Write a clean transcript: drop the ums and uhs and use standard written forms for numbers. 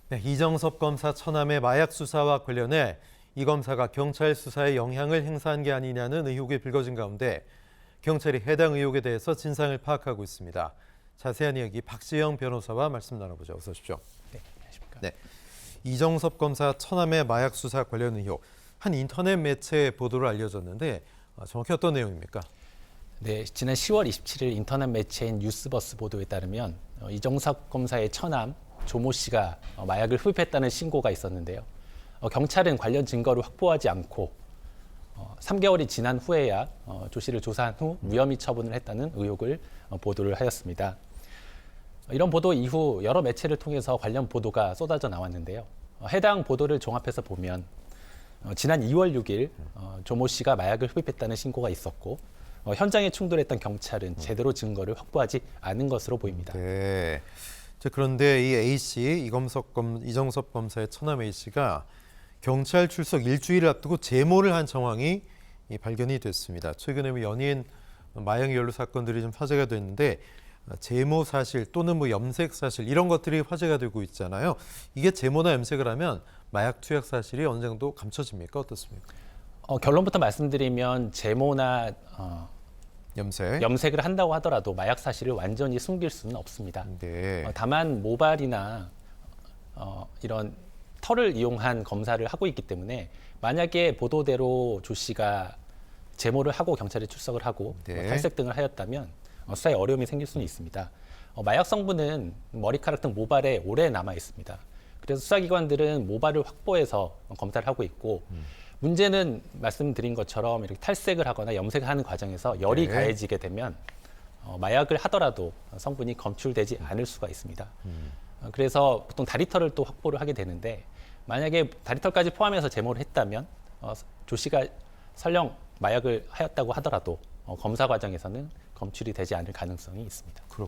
네, 이정섭 검사 처남의 마약 수사와 관련해 이 검사가 경찰 수사에 영향을 행사한 게 아니냐는 의혹이 불거진 가운데 경찰이 해당 의혹에 대해서 진상을 파악하고 있습니다. 자세한 이야기 박지영 변호사와 말씀 나눠보죠. 어서 오십시오. 네, 안녕하십니까. 네, 이정섭 검사 처남의 마약 수사 관련 의혹, 한 인터넷 매체의 보도로 알려졌는데 정확히 어떤 내용입니까? 네, 지난 10월 27일 인터넷 매체인 뉴스버스 보도에 따르면 이정섭 검사의 처남 조모 씨가 마약을 흡입했다는 신고가 있었는데요. 경찰은 관련 증거를 확보하지 않고 3개월이 지난 후에야 조 씨를 조사한 후 무혐의 처분을 했다는 의혹을 보도를 하였습니다. 이런 보도 이후 여러 매체를 통해서 관련 보도가 쏟아져 나왔는데요. 해당 보도를 종합해서 보면 지난 2월 6일 조모 씨가 마약을 흡입했다는 신고가 있었고 현장에 충돌했던 경찰은 제대로 증거를 확보하지 않은 것으로 보입니다. 네. 자, 그런데 이 A 씨, 이정섭 검사의 처남 A 씨가 경찰 출석 일주일을 앞두고 제모를 한 정황이 발견이 됐습니다. 최근에 연이은 마약 연루 사건들이 좀 화제가 됐는데 제모 사실 또는 염색 사실 이런 것들이 화제가 되고 있잖아요. 이게 제모나 염색을 하면 마약 투약 사실이 어느 정도 감춰집니까? 어떻습니까? 결론부터 말씀드리면 제모나 염색을 한다고 하더라도 마약 사실을 완전히 숨길 수는 없습니다. 네. 다만 모발이나 이런 털을 이용한 검사를 하고 있기 때문에 만약에 보도대로 조 씨가 제모를 하고 경찰에 출석을 하고 네. 탈색 등을 하였다면 수사에 어려움이 생길 수는 있습니다. 마약 성분은 머리카락 등 모발에 오래 남아 있습니다. 그래서 수사기관들은 모발을 확보해서 검사를 하고 있고 문제는 말씀드린 것처럼 이렇게 탈색을 하거나 염색을 하는 과정에서 열이 네. 가해지게 되면 마약을 하더라도 성분이 검출되지 않을 수가 있습니다. 그래서 보통 다리털을 또 확보를 하게 되는데 만약에 다리털까지 포함해서 제모를 했다면 조 씨가 설령 마약을 하였다고 하더라도 검사 과정에서는 검출이 되지 않을 가능성이 있습니다. 그렇군요.